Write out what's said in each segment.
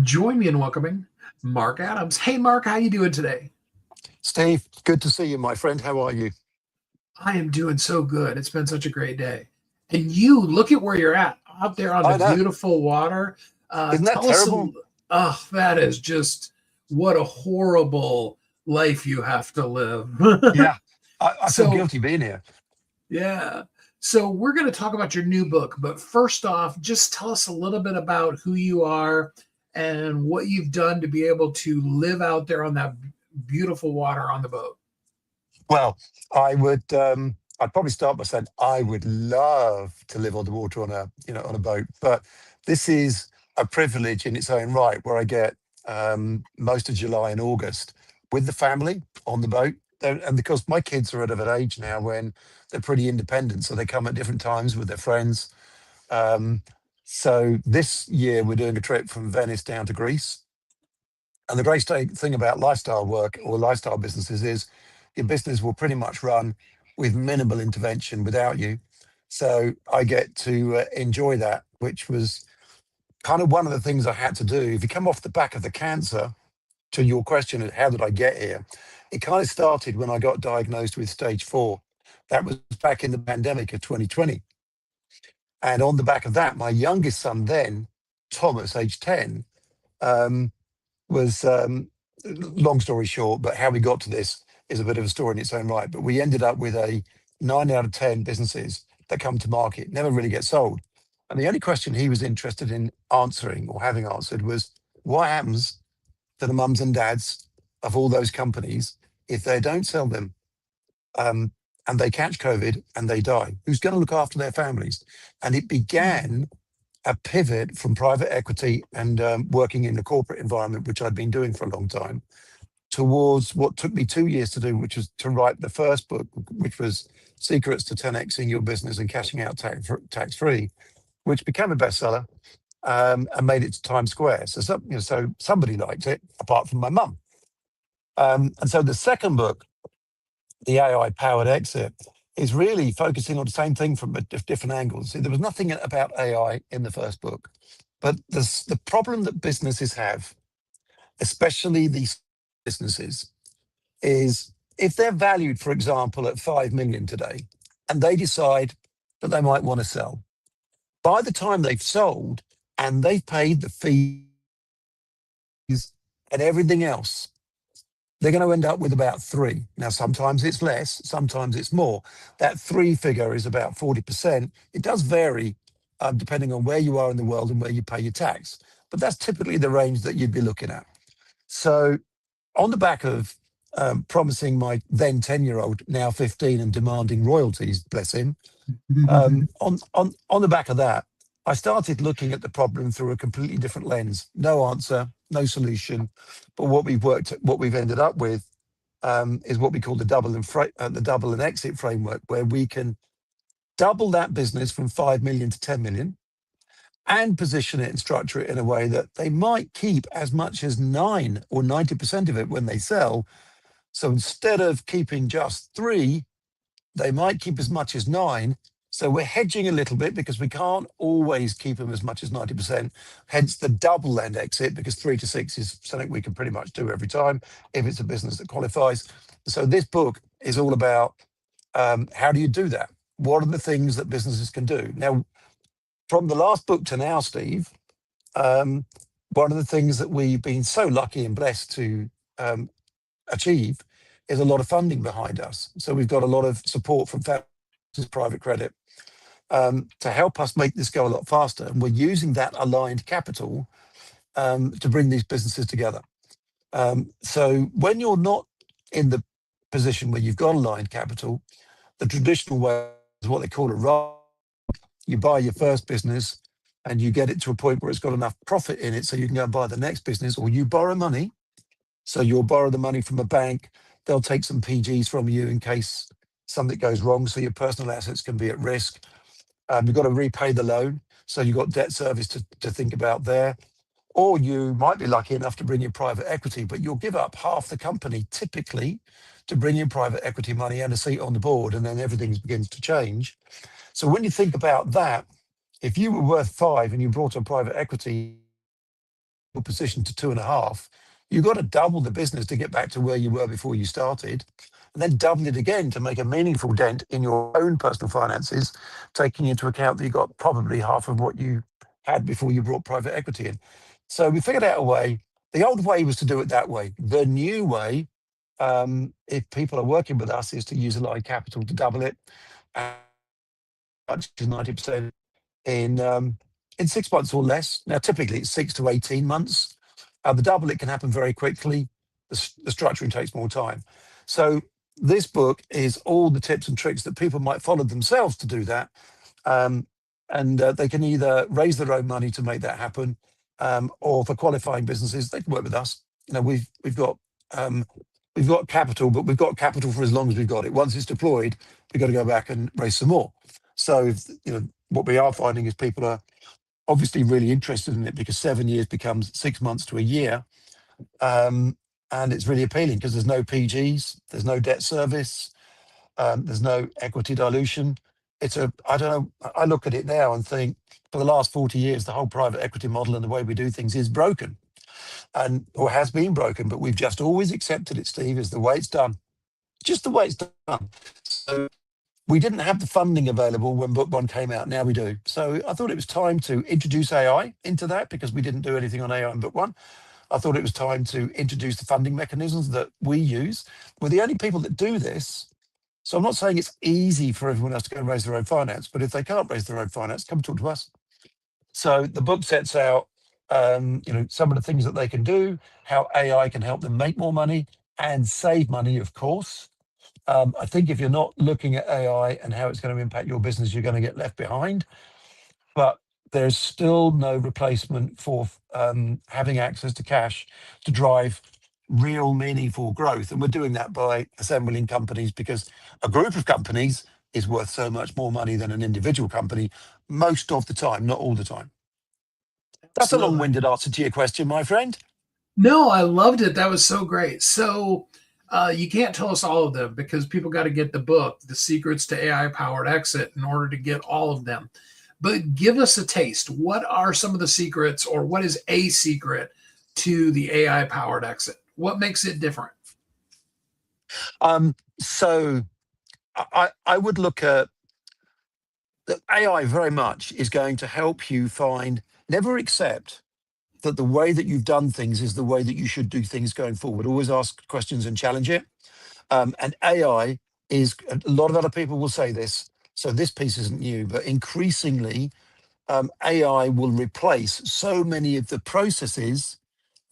Join me in welcoming Marc Adams. Hey, Marc, how you doing today? Steve, good to see you, my friend. How are you? I am doing so good. It's been such a great day. And you, look at where you're at, out there on the I know. beautiful water. Isn't that Tell us, terrible? oh, that is just what a horrible life you have to live. Yeah, I feel So, guilty being here. yeah. So, we're going to talk about your new book. But first off, just tell us a little bit about who you are and what you've done to be able to live out there on that beautiful water on the boat. Well, I'd probably start by saying I would love to live on the water on a boat, but this is a privilege in its own right, where I get most of July and August with the family on the boat. And because my kids are at an age now when they're pretty independent, so they come at different times with their friends. Um, so this year we're doing a trip from Venice down to Greece. And the great thing about lifestyle work or lifestyle businesses is your business will pretty much run with minimal intervention without you. So I get to enjoy that, which was kind of one of the things I had to do. If you come off the back of the cancer, to your question of how did I get here, it kind of started when I got diagnosed with stage 4. That was back in the pandemic of 2020. And on the back of that, my youngest son then, Thomas, age 10, um, was long story short, but how we got to this is a bit of a story in its own right. But we ended up with a 9 out of 10 businesses that come to market, never really get sold. And the only question he was interested in answering or having answered was what happens to the mums and dads of all those companies if they don't sell them um, and they catch COVID and they die? Who's going to look after their families? And it began a pivot from private equity and working in the corporate environment, which I'd been doing for a long time, towards what took me 2 years to do, which was to write the first book, which was Secrets to 10xing Your Business and Cashing Out Tax Free, which became a bestseller and made it to Times Square. So somebody liked it, apart from my mum. And so the second book, the AI-Powered Exit, is really focusing on the same thing from different angles. See, there was nothing about AI in the first book, but the problem that businesses have, especially these businesses, is if they're valued, for example, at 5 million today, and they decide that they might want to sell, by the time they've sold and they've paid the fees and everything else, they're going to end up with about 3. Now, sometimes it's less, sometimes it's more. That 3 figure is about 40%. It does vary depending on where you are in the world and where you pay your tax. But that's typically the range that you'd be looking at. So, on the back of promising my then 10-year-old, now 15, and demanding royalties, bless him, on the back of that, I started looking at the problem through a completely different lens. No answer, no solution. But what we've ended up with is what we call the double and exit framework, where we can double that business from 5 million to 10 million and position it and structure it in a way that they might keep as much as 9 or 90% of it when they sell. So instead of keeping just 3, they might keep as much as 9. So we're hedging a little bit because we can't always keep them as much as 90%. Hence the double end exit, because 3 to 6 is something we can pretty much do every time if it's a business that qualifies. So this book is all about how do you do that? What are the things that businesses can do? Now, from the last book to now, Steve, um, one of the things that we've been so lucky and blessed to um, achieve is a lot of funding behind us. So we've got a lot of support from private credit to help us make this go a lot faster. And we're using that aligned capital to bring these businesses together. So when you're not in the position where you've got aligned capital, the traditional way is what they call a run. You buy your first business and you get it to a point where it's got enough profit in it so you can go and buy the next business, or you borrow money. So you'll borrow the money from a bank. They'll take some PGs from you in case something goes wrong. So your personal assets can be at risk. You've got to repay the loan. So you've got debt service to think about there. Or you might be lucky enough to bring in private equity, but you'll give up half the company typically to bring in private equity money and a seat on the board, and then everything begins to change. So when you think about that, if you were worth 5 and you brought on private equity position to 2.5, you've got to double the business to get back to where you were before you started, and then double it again to make a meaningful dent in your own personal finances, taking into account that you got probably half of what you had before you brought private equity in. So we figured out a way. The old way was to do it that way. The new way, if people are working with us, is to use aligned capital to double it, and 90% in 6 months or less. Now, typically it's 6 to 18 months. The double, it can happen very quickly. The structuring takes more time. So this book is all the tips and tricks that people might follow themselves to do that. And they can either raise their own money to make that happen, or for qualifying businesses, they can work with us. You know, we've got capital, but we've got capital for as long as we've got it. Once it's deployed, we've got to go back and raise some more. So, you know, what we are finding is people are obviously really interested in it, because 7 years becomes 6 months to a year. And it's really appealing because there's no PGs, there's no debt service, there's no equity dilution. I don't know, I look at it now and think, for the last 40 years, the whole private equity model and the way we do things is broken, or has been broken, but we've just always accepted it, Steve, is the way it's done, just the way it's done. So we didn't have the funding available when book one came out. Now we do. So I thought it was time to introduce AI into that, because we didn't do anything on AI in book one. I thought it was time to introduce the funding mechanisms that we use. We're the only people that do this. So I'm not saying it's easy for everyone else to go and raise their own finance, but if they can't raise their own finance, come talk to us. So the book sets out, some of the things that they can do, how AI can help them make more money and save money, of course. I think if you're not looking at AI and how it's going to impact your business, you're going to get left behind. But there's still no replacement for having access to cash to drive real meaningful growth. And we're doing that by assembling companies, because a group of companies is worth so much more money than an individual company, most of the time, not all the time. That's a Absolutely. long-winded answer to your question, my friend. No, I loved it. That was so great. So you can't tell us all of them because people got to get the book, The Secrets to AI Powered Exit, in order to get all of them. But give us a taste. What are some of the secrets, or what is a secret to the AI powered exit? What makes it different? So I would look at that. AI very much is going to help you find, never accept that the way that you've done things is the way that you should do things going forward. Always ask questions and challenge it. And AI is, a lot of other people will say this, so this piece isn't new, but increasingly, AI will replace so many of the processes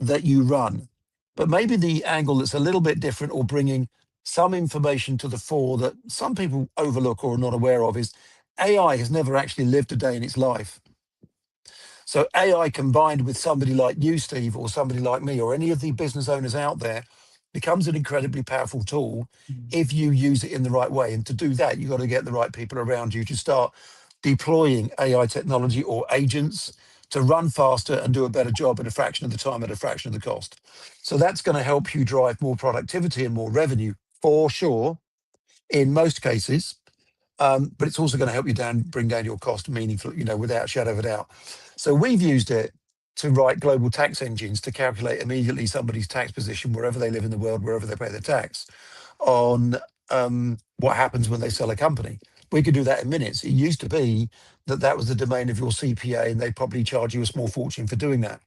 that you run. But maybe the angle that's a little bit different, or bringing some information to the fore that some people overlook or are not aware of, is AI has never actually lived a day in its life. So AI combined with somebody like you, Steve, or somebody like me, or any of the business owners out there, becomes an incredibly powerful tool if you use it in the right way. And to do that, you've got to get the right people around you to start deploying AI technology or agents to run faster and do a better job in a fraction of the time at a fraction of the cost. So that's going to help you drive more productivity and more revenue, for sure, in most cases. But it's also going to help you bring down your cost meaningfully, without a shadow of a doubt. So we've used it to write global tax engines to calculate immediately somebody's tax position wherever they live in the world, wherever they pay their tax, on what happens when they sell a company. We could do that in minutes. It used to be that was the domain of your CPA, and they'd probably charge you a small fortune for doing that.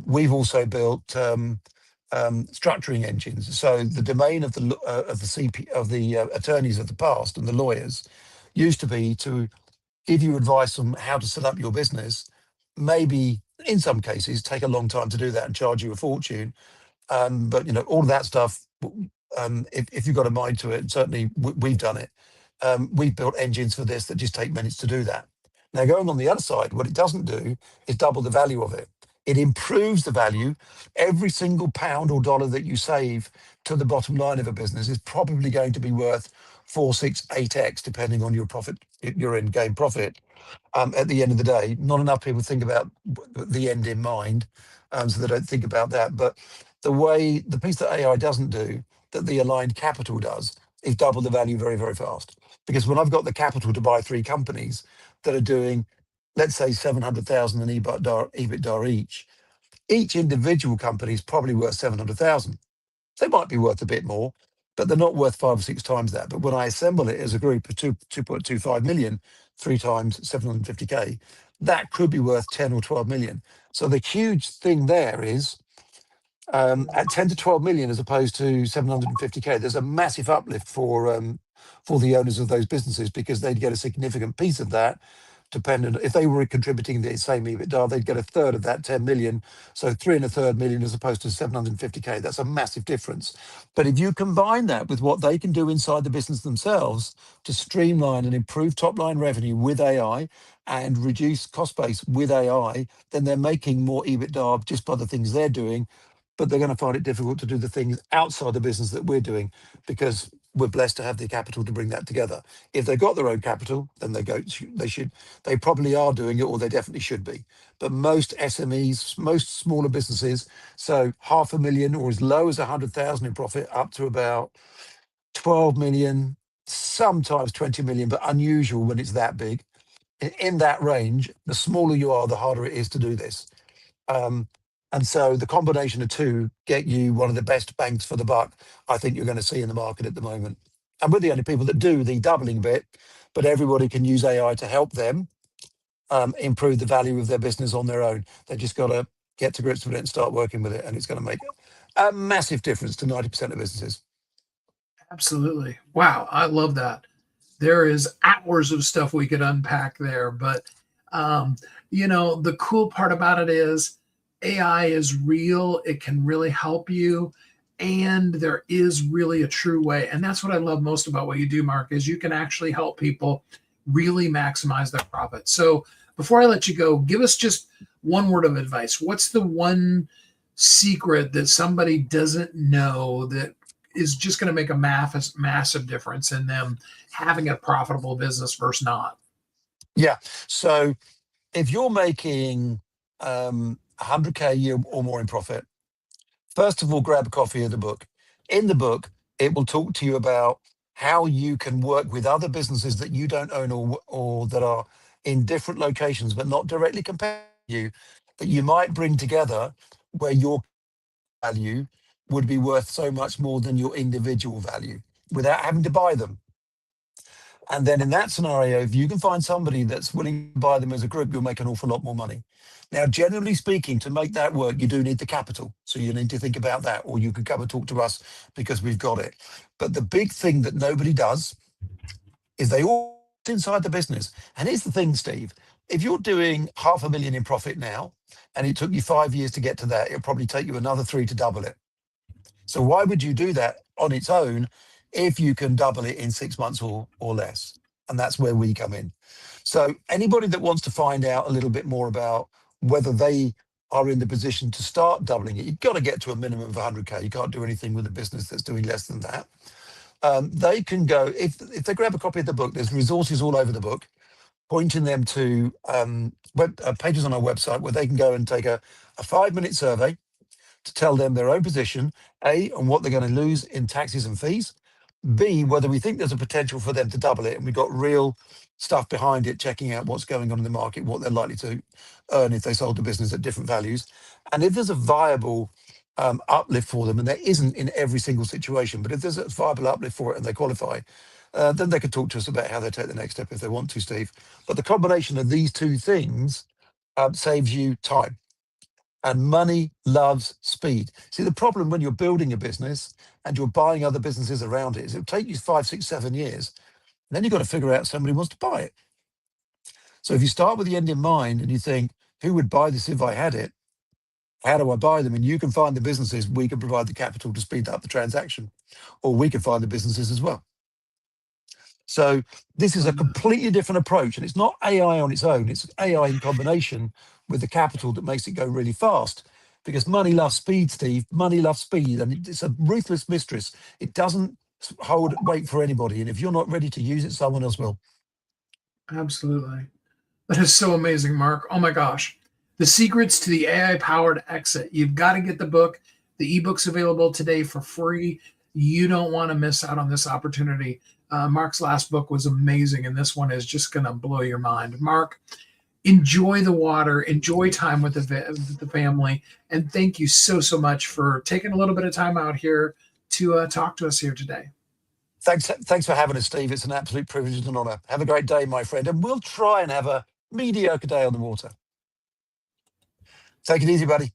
We've also built structuring engines. So the domain of the attorneys of the past and the lawyers used to be to give you advice on how to set up your business. Maybe in some cases take a long time to do that and charge you a fortune. But all of that stuff. If you've got a mind to it, certainly we've done it. We've built engines for this that just take minutes to do that. Now, going on the other side, what it doesn't do is double the value of it. It improves the value. Every single pound or dollar that you save to the bottom line of a business is probably going to be worth 4, 6, 8x, depending on your profit, your end game profit. At the end of the day, not enough people think about the end in mind, so they don't think about that. But the piece that AI doesn't do, that the aligned capital does, is double the value very, very fast. Because when I've got the capital to buy 3 companies that are doing, let's say, 700,000 in EBITDA each, Each individual company is probably worth 700,000. They might be worth a bit more, but they're not worth 5 or 6 times that. But when I assemble it as a group of 2.25 million, 3 times 750K, that could be worth 10 or 12 million. So the huge thing there is at 10 to 12 million as opposed to 750K, there's a massive uplift for the owners of those businesses, because they'd get a significant piece of that. Dependent, if they were contributing the same EBITDA, they'd get a third of that 10 million. So 3.25 million as opposed to 750K. That's a massive difference. But if you combine that with what they can do inside the business themselves to streamline and improve top line revenue with AI and reduce cost base with AI, then they're making more EBITDA just by the things they're doing. But they're going to find it difficult to do the things outside the business that we're doing, because we're blessed to have the capital to bring that together. If they've got their own capital, then they probably are doing it, or they definitely should be. But most SMEs, most smaller businesses, so 500,000 or as low as 100,000 in profit, up to about 12 million, sometimes 20 million, but unusual when it's that big. In that range, the smaller you are, the harder it is to do this. And so the combination of two get you one of the best bangs for the buck I think you're going to see in the market at the moment. And we're the only people that do the doubling bit, but everybody can use AI to help them improve the value of their business on their own. They just got to get to grips with it and start working with it, and it's going to make a massive difference to 90% of businesses. Absolutely. Wow. I love that. There is hours of stuff we could unpack there, but the cool part about it is AI is real. It can really help you. And there is really a true way. And that's what I love most about what you do, Marc, is you can actually help people really maximize their profit. So before I let you go, give us just one word of advice. What's the one secret that somebody doesn't know that is just going to make a massive difference in them having a profitable business versus not? Yeah. So if you're making 100K a year or more in profit, first of all, grab a copy of the book. In the book, it will talk to you about how you can work with other businesses that you don't own, or that are in different locations, but not directly compared to you, that you might bring together, where your value would be worth so much more than your individual value without having to buy them. And then in that scenario, if you can find somebody that's willing to buy them as a group, you'll make an awful lot more money. Now, generally speaking, to make that work, you do need the capital. So you need to think about that, or you can come and talk to us because we've got it. But the big thing that nobody does is they all inside the business. And here's the thing, Steve, if you're doing 500,000 in profit now, and it took you 5 years to get to that, it'll probably take you another 3 to double it. So why would you do that on its own if you can double it in 6 months or less? And that's where we come in. So anybody that wants to find out a little bit more about whether they are in the position to start doubling it, you've got to get to a minimum of 100K. You can't do anything with a business that's doing less than that. They can go, if they grab a copy of the book, there's resources all over the book, pointing them to pages on our website where they can go and take a 5-minute survey to tell them their own position, A, on what they're going to lose in taxes and fees, B, whether we think there's a potential for them to double it, and we've got real stuff behind it, checking out what's going on in the market, what they're likely to earn if they sold the business at different values, and if there's a viable uplift for them, and there isn't in every single situation, but if there's a viable uplift for it and they qualify, then they can talk to us about how they take the next step if they want to, Steve. But the combination of these two things saves you time. And money loves speed. See, the problem when you're building a business and you're buying other businesses around it is it'll take you 5, 6, 7 years. And then you've got to figure out somebody who wants to buy it. So if you start with the end in mind and you think, who would buy this if I had it? How do I buy them? And you can find the businesses, we can provide the capital to speed up the transaction, or we can find the businesses as well. So this is a completely different approach, and it's not AI on its own. It's AI in combination with the capital that makes it go really fast, because money loves speed, Steve. Money loves speed, and it's a ruthless mistress. It doesn't wait for anybody, and if you're not ready to use it, someone else will. Absolutely. That is so amazing, Marc. Oh my gosh. The Secrets to the AI-Powered Exit. You've got to get the book. The ebook's available today for free. You don't want to miss out on this opportunity. Marc's last book was amazing, and this one is just going to blow your mind. Marc, enjoy the water, enjoy time with the family. And thank you so much for taking a little bit of time out here to talk to us here today. Thanks for having us, Steve. It's an absolute privilege and an honor. Have a great day, my friend, and we'll try and have a mediocre day on the water. Take it easy, buddy.